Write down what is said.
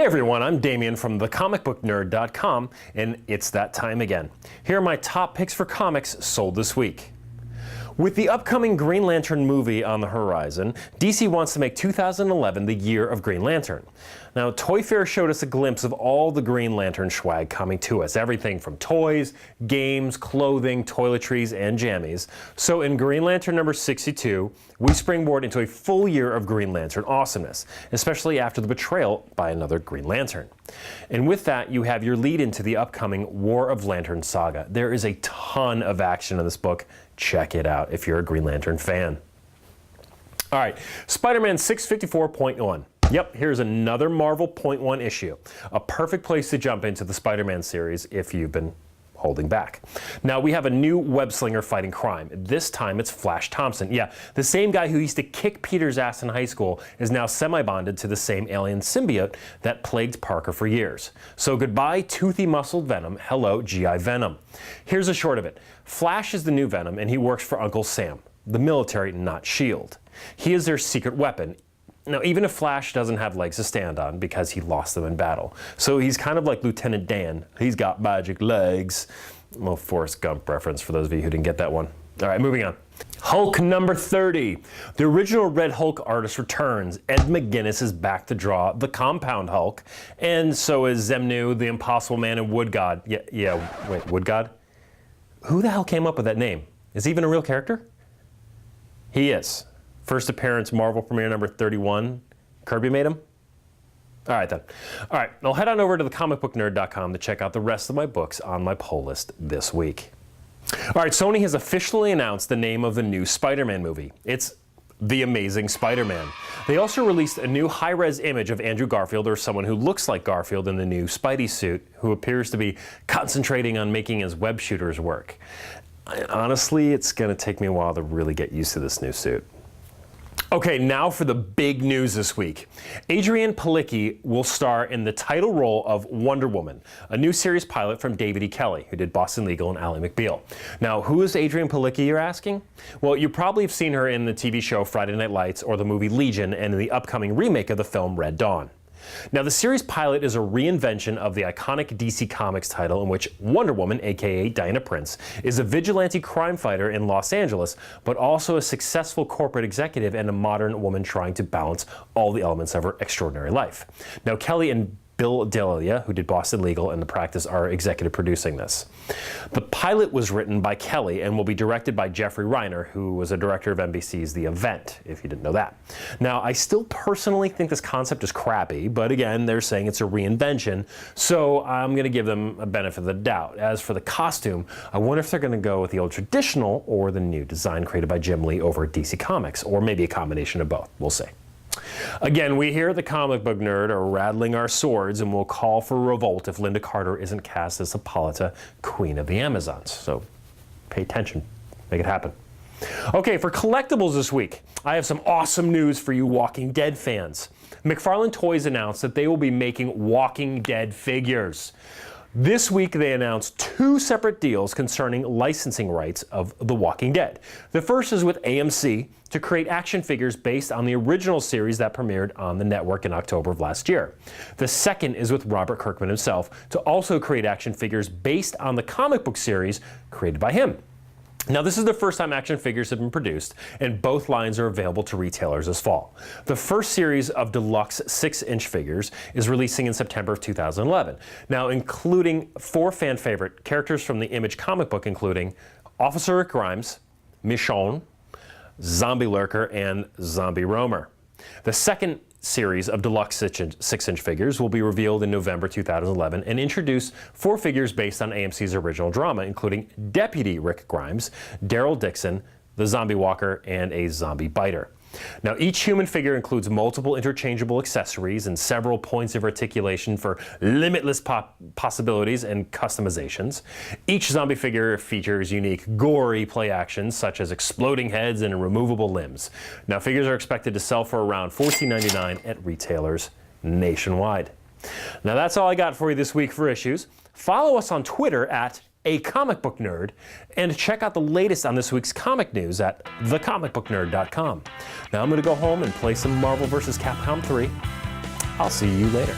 Hey everyone, I'm Damian from thecomicbooknerd.com, and it's that time again. Here are my top picks for comics sold this week. With the upcoming Green Lantern movie on the horizon, DC wants to make 2011 the year of Green Lantern. Now, Toy Fair showed us a glimpse of all the Green Lantern swag coming to us, everything from toys, games, clothing, toiletries, and jammies. So in Green Lantern number 62, we springboard into a full year of Green Lantern awesomeness, especially after the betrayal by another Green Lantern. And with that, you have your lead into the upcoming War of Lanterns saga. There is a ton of action in this book. Check it out if you're a Green Lantern fan. All right, Spider-Man 654.1. Yep, here's another Marvel .1 issue. A perfect place to jump into the Spider-Man series if you've been holding back. Now we have a new web-slinger fighting crime. This time it's Flash Thompson. Yeah, the same guy who used to kick Peter's ass in high school is now semi-bonded to the same alien symbiote that plagued Parker for years. So goodbye toothy muscled Venom, hello GI Venom. Here's a short of it. Flash is the new Venom and he works for Uncle Sam, the military, not S.H.I.E.L.D. He is their secret weapon. Now, even if Flash doesn't have legs to stand on because he lost them in battle. So he's kind of like Lieutenant Dan. He's got magic legs. Well, Forrest Gump reference for those of you who didn't get that one. All right, moving on. Hulk number 30. The original Red Hulk artist returns. Ed McGuinness is back to draw the Compound Hulk. And so is Zemnu, the Impossible Man, and Wood God. Wait, Wood God? Who the hell came up with that name? Is he even a real character? He is. First appearance, Marvel Premiere number 31. Kirby made him? All right then. All right, I'll head on over to thecomicbooknerd.com to check out the rest of my books on my poll list this week. All right, Sony has officially announced the name of the new Spider-Man movie. It's The Amazing Spider-Man. They also released a new high-res image of Andrew Garfield, or someone who looks like Garfield in the new Spidey suit, who appears to be concentrating on making his web shooters work. Honestly, it's going to take me a while to really get used to this new suit. Okay, now for the big news this week. Adrianne Palicki will star in the title role of Wonder Woman, a new series pilot from David E. Kelley, who did Boston Legal and Ally McBeal. Now, who is Adrianne Palicki, you're asking? Well, you probably have seen her in the TV show Friday Night Lights or the movie Legion and in the upcoming remake of the film Red Dawn. Now, the series pilot is a reinvention of the iconic DC Comics title in which Wonder Woman, aka Diana Prince, is a vigilante crime fighter in Los Angeles, but also a successful corporate executive and a modern woman trying to balance all the elements of her extraordinary life. Now, Kelley and Bill Delia, who did Boston Legal and The Practice, are executive producing this. The pilot was written by Kelley and will be directed by Jeffrey Reiner, who was a director of NBC's The Event, if you didn't know that. Now, I still personally think this concept is crappy, but again, they're saying it's a reinvention, so I'm going to give them a benefit of the doubt. As for the costume, I wonder if they're going to go with the old traditional or the new design created by Jim Lee over at DC Comics, or maybe a combination of both. We'll see. Again, we here at the Comic Book Nerd are rattling our swords and will call for revolt if Linda Carter isn't cast as Hippolyta, Queen of the Amazons. So pay attention, make it happen. Okay, for collectibles this week, I have some awesome news for you Walking Dead fans. Mcfarlane Toys announced that they will be making Walking Dead figures. This week, they announced two separate deals concerning licensing rights of The Walking Dead. The first is with AMC to create action figures based on the original series that premiered on the network in October of last year. The second is with Robert Kirkman himself to also create action figures based on the comic book series created by him. Now, this is the first time action figures have been produced, and both lines are available to retailers this fall. The first series of deluxe 6-inch figures is releasing in September of 2011. Now, including 4 fan favorite characters from the Image comic book, including Officer Rick Grimes, Michonne, Zombie Lurker, and Zombie Roamer. The second series of deluxe 6-inch figures will be revealed in November 2011 and introduce 4 figures based on AMC's original drama, including Deputy Rick Grimes, Daryl Dixon, the Zombie Walker, and a Zombie Biter. Now, each human figure includes multiple interchangeable accessories and several points of articulation for limitless possibilities and customizations. Each zombie figure features unique, gory play actions such as exploding heads and removable limbs. Now, figures are expected to sell for around $14.99 at retailers nationwide. Now, that's all I got for you this week for issues. Follow us on Twitter at A Comic Book Nerd, and check out the latest on this week's comic news at thecomicbooknerd.com. Now I'm going to go home and play some Marvel vs. Capcom 3. I'll see you later.